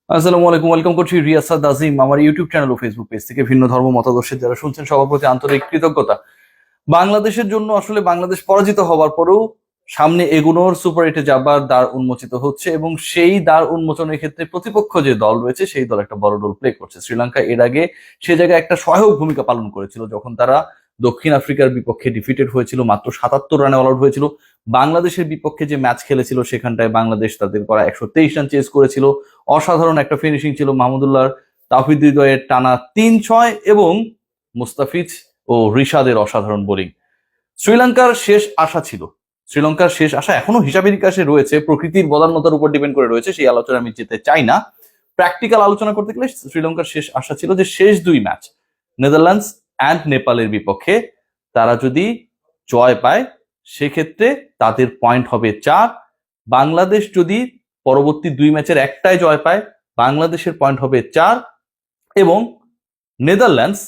আসসালামু আলাইকুম, ওয়েলকাম করছি রিয়াসাদ আজিম আমার ইউটিউব চ্যানেল ও ফেসবুক পেজ থেকে। ভিন্ন ধর্ম মতাদর্শের যারা শুনছেন সবার প্রতি আন্তরিক কৃতজ্ঞতা। বাংলাদেশের জন্য আসলে বাংলাদেশ পরাজিত হওয়ার পরেও সামনে এগুনোর, সুপার এইটে যাবার দ্বার উন্মোচিত হচ্ছে এবং সেই দ্বার উন্মোচনের ক্ষেত্রে প্রতিপক্ষ যে দল রয়েছে সেই দল একটা বড় রোল প্লে করছে। শ্রীলঙ্কা এর আগে সে জায়গায় একটা সহায়ক ভূমিকা পালন করেছিল যখন তারা দক্ষিণ আফ্রিকার বিপক্ষে ডিফিটেড হয়েছিল, মাত্র ৭৭ রানে অল আউট হয়েছিল। বাংলাদেশের বিপক্ষে যে ম্যাচ খেলেছিল সেখানটায় বাংলাদেশ তাদের করা ১২৩ রান চেস করেছিল। অসাধারণ একটা ফিনিশিং ছিল মাহমুদুল্লাহর, তাওহিদ হৃদয়ের টানা ৩-৬ এবং মুস্তাফিজ ও রিশাদের অসাধারণ বোলিং। শ্রীলঙ্কার শেষ আশা ছিল, শ্রীলঙ্কার শেষ আশা এখনো হিসাবে নিকাশে রয়েছে, প্রকৃতির বদান্যতার উপর ডিপেন্ড করে রয়েছে, সেই আলোচনা আমি যেতে চাই না। প্র্যাকটিক্যাল আলোচনা করতে গেলে শ্রীলঙ্কার শেষ আশা ছিল যে শেষ দুই ম্যাচ নেদারল্যান্ডস অ্যান্ড নেপালের বিপক্ষে তারা যদি জয় পায় সেক্ষেত্রে তাদের পয়েন্ট হবে ৪। বাংলাদেশ যদি পরবর্তী দুই ম্যাচের একটাই জয় পায় বাংলাদেশের পয়েন্ট হবে ৪ এবং নেদারল্যান্ডস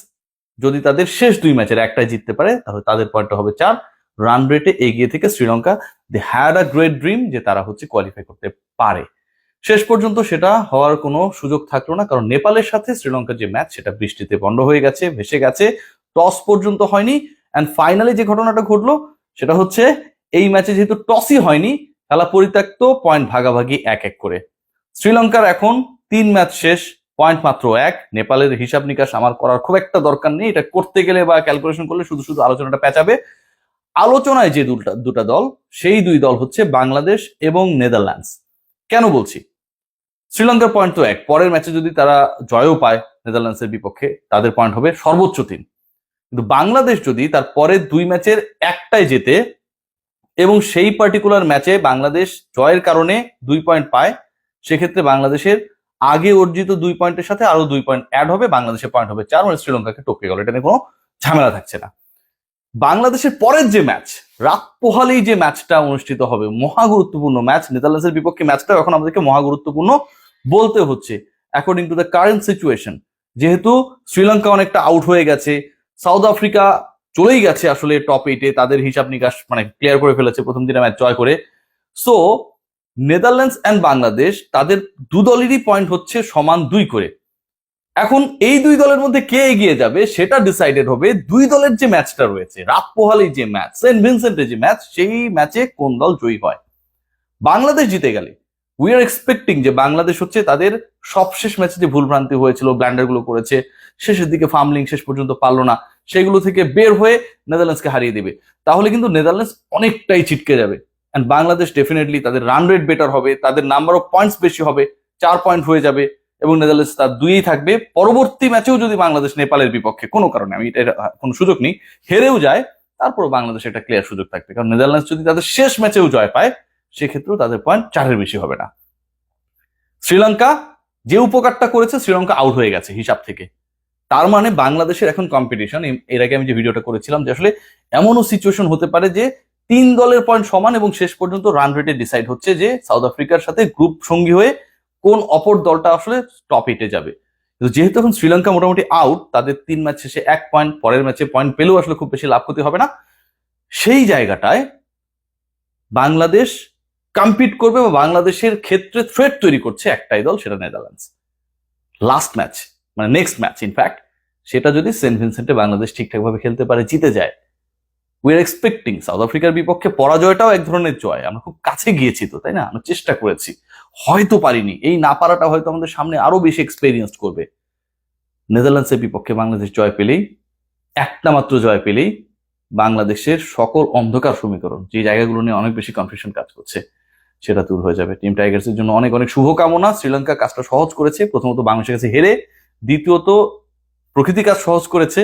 যদি তাদের শেষ দুই ম্যাচের একটাই জিততে পারে তাহলে তাদের পয়েন্ট হবে ৪। রান রেটে এগিয়ে থেকে Sri Lanka they had a great dream যে তারা কোয়ালিফাই করতে পারে। শেষ পর্যন্ত সেটা হওয়ার কোনো সুযোগ থাকলো না, কারণ নেপালের সাথে শ্রীলঙ্কার যে ম্যাচ সেটা বৃষ্টিতে বন্ধ হয়ে গেছে, ভেসে গেছে, টস পর্যন্ত হয়নি। অ্যান্ড ফাইনালি যে ঘটনাটা ঘটলো সেটা হচ্ছে এই ম্যাচে যেহেতু টসই হয়নি, খেলা পরিত্যক্ত, পয়েন্ট ভাগাভাগি ১-১ করে। শ্রীলঙ্কার এখন ৩ ম্যাচ শেষ, পয়েন্ট মাত্র ১। নেপালের হিসাব নিকাশ আমার করার খুব একটা দরকার নেই, এটা করতে গেলে বা ক্যালকুলেশন করলে শুধু শুধু আলোচনাটা পেঁচাবে। আলোচনায় যে দুটা দল, সেই দুই দল হচ্ছে বাংলাদেশ এবং নেদারল্যান্ডস। কেন বলছি? শ্রীলঙ্কার পয়েন্ট তো ১, পরের ম্যাচে যদি তারা জয়ও পায় নেদারল্যান্ডসের বিপক্ষে তাদের পয়েন্ট হবে সর্বোচ্চ ৩। কিন্তু বাংলাদেশ যদি তার পরের দুই ম্যাচের একটাই জেতে এবং সেই পার্টিকুলার ম্যাচে বাংলাদেশ জয়ের কারণে ২ পয়েন্ট পায়, সেক্ষেত্রে বাংলাদেশের আগে অর্জিত ২ পয়েন্টের সাথে আরো ২ পয়েন্ট অ্যাড হবে, বাংলাদেশের পয়েন্ট হবে ৪, মানে শ্রীলঙ্কাকে টপকে গেল। এটা নিয়ে কোনো ঝামেলা থাকছে না। বাংলাদেশের পরের যে ম্যাচ, রাত পোহালেই যে ম্যাচটা অনুষ্ঠিত হবে, মহা গুরুত্বপূর্ণ ম্যাচ, নেদারল্যান্ডসের বিপক্ষে ম্যাচটা এখন আমাদেরকে মহা গুরুত্বপূর্ণ বলতে হচ্ছে according to the current situation. যেহেতু শ্রীলঙ্কা অনেকটা আউট হয়ে গেছে, সাউথ আফ্রিকা চলেই গেছে আসলে টপ 8-এ, তাদের হিসাব নিকাশ মানে ক্লিয়ার করে ফেলেছে প্রথম দিনে ম্যাচ জয় করে। সো নেদারল্যান্ডস অ্যান্ড বাংলাদেশ তাদের দু দলেরই পয়েন্ট হচ্ছে সমান ২ করে। এখন এই দুই দলের মধ্যে কে এগিয়ে যাবে সেটা ডিসাইডেড হবে দুই দলের যে ম্যাচটা রয়েছে, রাত পোহালি যে ম্যাচ, সেন্ট ভিনসেন্টের যে ম্যাচ, সেই ম্যাচে কোন দল জয়ী হয়। বাংলাদেশ জিতে গেলে উই আর এক্সপেক্টিং যে বাংলাদেশ হচ্ছে তাদের সবশেষ ম্যাচে যে ভুলভ্রান্তি হয়েছিল, ব্ল্যান্ডার গুলো করেছে, শেষের দিকে ফার্মলিং শেষ পর্যন্ত পারলো না, সেগুলো থেকে বের হয়ে নেদারল্যান্ডসকে হারিয়ে দিবে। তাহলে কিন্তু নেদারল্যান্ডস অনেকটাই ছিটকে যাবে অ্যান্ড বাংলাদেশ ডেফিনেটলি তাদের রান রেট বেটার হবে, তাদের নাম্বার অফ পয়েন্টস বেশি হবে, ৪ পয়েন্ট হয়ে যাবে এবং নেদারল্যান্ডস তার ২-ই থাকবে। পরবর্তী ম্যাচেও যদি বাংলাদেশ নেপালের বিপক্ষে কোনো কারণে, আমি এটা কোনো সুযোগ নেই, হেরেও যায়, তারপর বাংলাদেশ একটা ক্লিয়ার সুযোগ থাকবে, কারণ নেদারল্যান্ডস যদি তাদের শেষ ম্যাচেও জয় পায় সেক্ষেত্রেও তাদের পয়েন্ট ৪-এর বেশি হবে না। শ্রীলঙ্কা যে উপকারটা করেছে, শ্রীলঙ্কা আউট হয়ে গেছে হিসাব থেকে, তার মানে বাংলাদেশের এখন কম্পিটিশন। এর আগে আমি যে ভিডিওটা করেছিলাম যে আসলে এমনও সিচুয়েশন হতে পারে যে ৩ দলের পয়েন্ট সমান এবং শেষ পর্যন্ত রান রেটে ডিসাইড হচ্ছে যে সাউথ আফ্রিকার সাথে গ্রুপ সঙ্গী হয়ে কোন অপর দলটা আসলে টপ 8-এ যাবে। কিন্তু যেহেতু এখন শ্রীলঙ্কা মোটামুটি আউট, তাদের ৩ ম্যাচ শেষে ১ পয়েন্ট, পরের ম্যাচে পয়েন্ট পেলেও আসলে খুব বেশি লাভ ক্ষতি হবে না, সেই জায়গাটায় বাংলাদেশ কম্পিট করবে বা বাংলাদেশের ক্ষেত্রে থ্রেট তৈরি করছে একটাই দল, সেটা নেদারল্যান্ডস। লাস্ট ম্যাচ মানে নেক্সট ম্যাচ ইনফ্যাক্ট, সেটা যদি সেন্ট ভিনসেন্টে বাংলাদেশ ঠিকঠাক ভাবে খেলতে পারে, জিতে যায়, উই আর এক্সপেক্টিং সাউথ আফ্রিকার বিপক্ষে পরাজয়টাও এক ধরনের জয়। আমরা খুব কাছে গিয়েছি তো, তাই না? আমরা চেষ্টা করেছি, হয়তো পারিনি, এই না পারাটা হয়তো আমাদের সামনে আরো বেশি এক্সপেরিয়েন্স করবে। নেদারল্যান্ডসের বিপক্ষে বাংলাদেশ জয় পেলেই, একটা মাত্র জয় পেলেই বাংলাদেশের সকল অন্ধকার সমীকরণ, যে জায়গাগুলো নিয়ে অনেক বেশি কনফিউশন কাজ করছে, সেটা দূর হয়ে যাবে। টিম টাইগার্সের জন্য অনেক অনেক শুভকামনা। শ্রীলঙ্কা কাজটা সহজ করেছে, প্রথমত বাংলাদেশের কাছে হেরে, দ্বিতীয়ত প্রকৃতি কাজ সহজ করেছে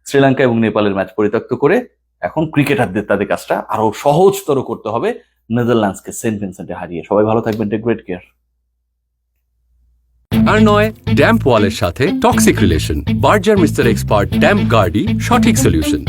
শ্রীলঙ্কা এবং নেপালের ম্যাচ পরিত্যক্ত করে। এখন ক্রিকেটারদের তাদের কাজটা আরো সহজতর করতে হবে নেদারল্যান্ডসকে সেন্ট ভিনসেন্টে হারিয়ে। সবাই ভালো থাকবেন, টেক গ্রেট কেয়ার। আর নয় ড্যাম্প ওয়ালের সাথে toxic relation, Berger mister expert damp গার্ডই সঠিক সলিউশন।